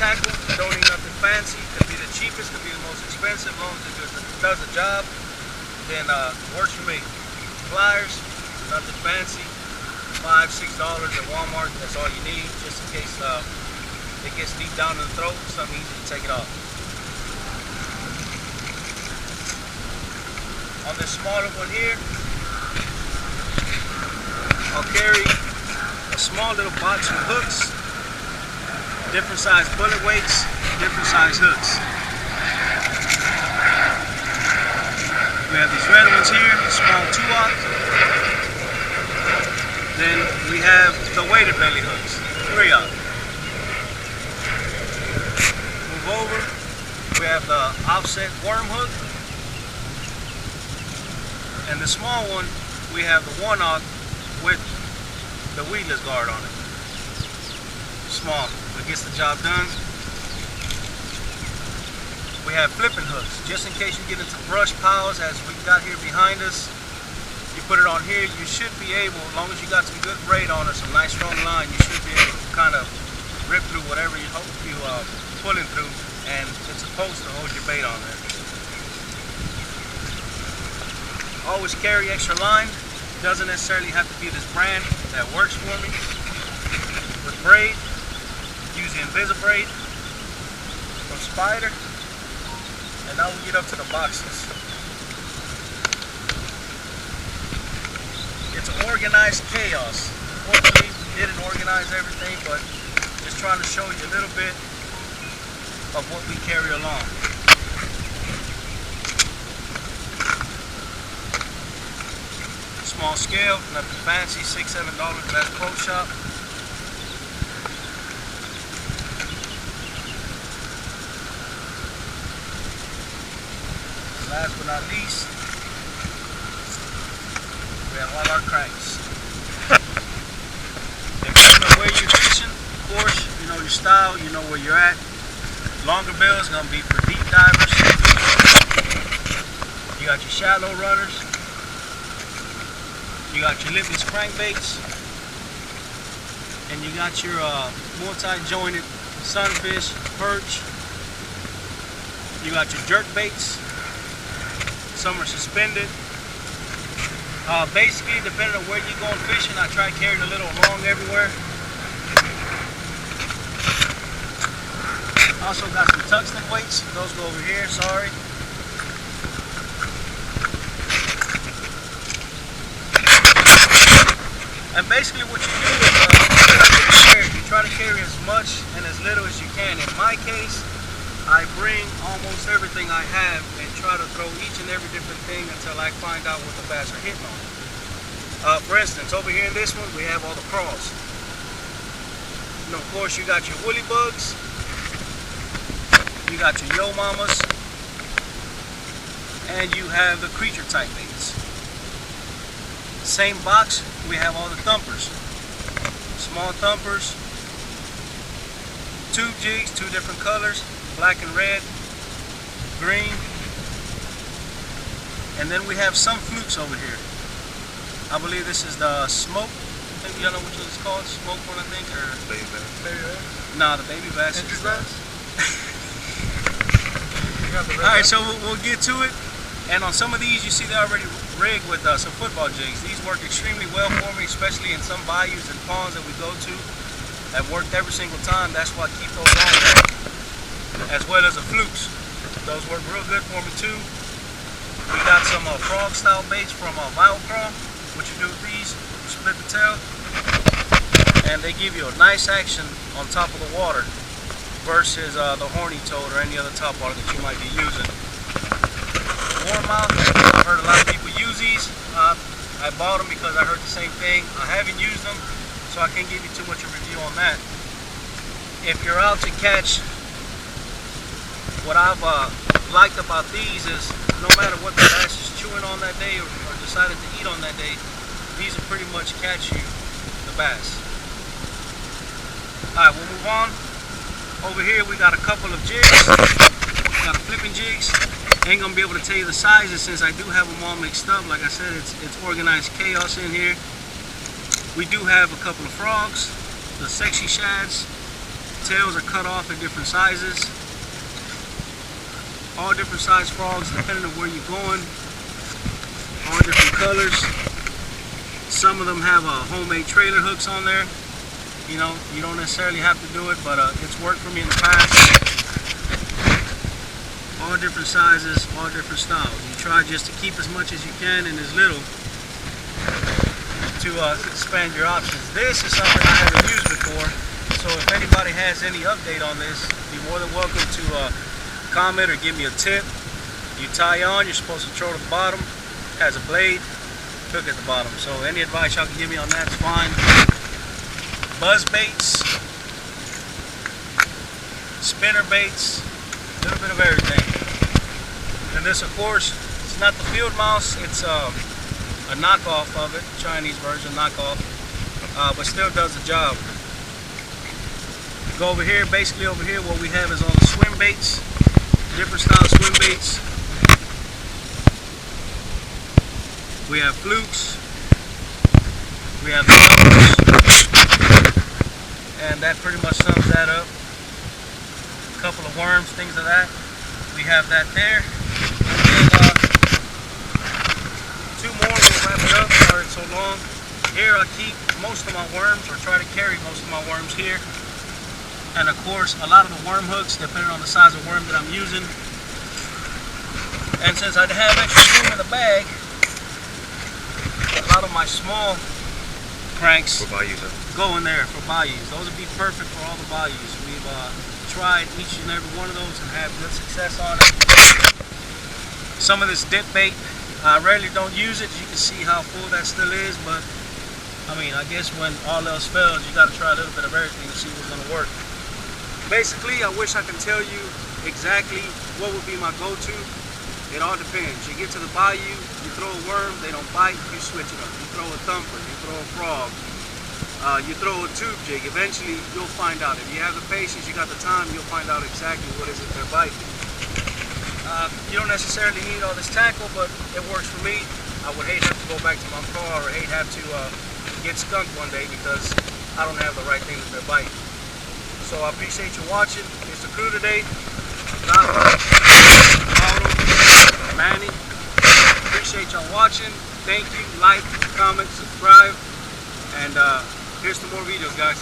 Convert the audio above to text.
tackle. Don't need nothing fancy. Could be the cheapest, could be the most expensive. As long as it does the job, then works for me. Pliers, nothing fancy. $5, $6 at Walmart. That's all you need, just in case it gets deep down in the throat. Something easy to take it off. On this smaller one here, I'll carry a small little box of hooks, different size bullet weights, different size hooks. We have these red ones here, small 2-aught. Then we have the weighted belly hooks, 3-aught. Move over, we have the offset worm hook. And the small one, we have the 1-aught with the weedless guard on it. Small, but gets the job done. We have flipping hooks, just in case you get into brush piles, as we got here behind us. You put it on here, you should be able, as long as you got some good braid on it, some nice strong line, you should be able to kind of rip through whatever you hope you pulling through, and it's supposed to hold your bait on there. Always carry extra line. Doesn't necessarily have to be this brand that works for me. With braid, use the Invisibraid from Spider. And now we get up to the boxes. It's an organized chaos. Hopefully we didn't organize everything, but just trying to show you a little bit of what we carry along. Small scale, nothing fancy, $6, $7 at Bass Pro Shop. Last but not least, we have all our cranks. Depending on where you're fishing, of course, you know your style, you know where you're at. Longer bill is going to be for deep divers. You got your shallow runners. You got your lipless crankbaits, and you got your multi-jointed sunfish, perch. You got your jerk baits. Some are suspended. Basically, depending on where you're going fishing, I try carrying a little along everywhere. Also got some tungsten weights. Those go over here. Sorry. And basically what you do is you try to carry as much and as little as you can. In my case, I bring almost everything I have and try to throw each and every different thing until I find out what the bass are hitting on. For instance, over here in this one, we have all the crawls. You know, of course, you got your woolly bugs, you got your yo mamas, and you have the creature type baits. Same box, we have all the thumpers. Small thumpers, 2 jigs, 2 different colors, black and red, green, and then we have some flukes over here. I believe this is the smoke. Maybe y'all know which one it's called. Smoke one, I think, or baby bass. Nah, the baby bass. Entry bass. Alright, so we'll get to it. And on some of these, you see they're already rigged with some football jigs. These work extremely well for me, especially in some bayous and ponds that we go to. That worked every single time. That's why I keep those on there. As well as the flukes. Those work real good for me too. We got some frog style baits from Bayou. What you do with these, you split the tail, and they give you a nice action on top of the water versus the horny toad or any other top water that you might be using. Warmouth, I've heard a lot of people use these. I bought them because I heard the same thing. I haven't used them, so I can't give you too much of a review on that. If you're out to catch, what I've liked about these is no matter what the bass is chewing on that day or decided to eat on that day, these will pretty much catch you the bass. Alright, we'll move on. Over here we got a couple of jigs. We got flipping jigs. Ain't gonna be able to tell you the sizes since I do have them all mixed up. Like I said, it's organized chaos in here. We do have a couple of frogs, the sexy shads, tails are cut off in different sizes. All different size frogs depending on where you're going. All different colors. Some of them have homemade trailer hooks on there. You know, you don't necessarily have to do it, but it's worked for me in the past. All different sizes, all different styles. You try just to keep as much as you can and as little to expand your options. This is something I haven't used before, so if anybody has any update on this, you're more than welcome to comment or give me a tip. You tie on, you're supposed to throw to the bottom. It has a blade, hook at the bottom. So any advice y'all can give me on that's fine. Buzz baits, spinner baits, a little bit of everything. And this, of course, it's not the field mouse, it's a knockoff of it, Chinese version knockoff, but still does the job. Go over here, basically over here, what we have is all the swim baits, different style swim baits. We have flukes, we have numbers, and that pretty much sums that up. A couple of worms, things of that. We have that there. And two more, we'll wrap it up. Sorry it's so long. Here I keep most of my worms, or try to carry most of my worms here. And of course, a lot of the worm hooks, depending on the size of worm that I'm using. And since I have extra room in the bag, a lot of my small cranks go in there for bayous. Those would be perfect for all the bayous. We've tried each and every one of those and had good success on it. Some of this dip bait, I rarely don't use it. You can see how full that still is, but I mean, I guess when all else fails, you got to try a little bit of everything to see what's going to work. Basically, I wish I could tell you exactly what would be my go-to. It all depends. You get to the bayou, you throw a worm, they don't bite, you switch it up. You throw a thumper, you throw a frog, you throw a tube jig. Eventually, you'll find out. If you have the patience, you got the time, you'll find out exactly what is it they're biting. You don't necessarily need all this tackle, but it works for me. I would hate have to go back to my car, or hate have to get skunked one day because I don't have the right thing that they're biting. So I appreciate you watching. It's the crew today. Manny, appreciate y'all watching. Thank you. Like, comment, subscribe, and here's some more videos, guys.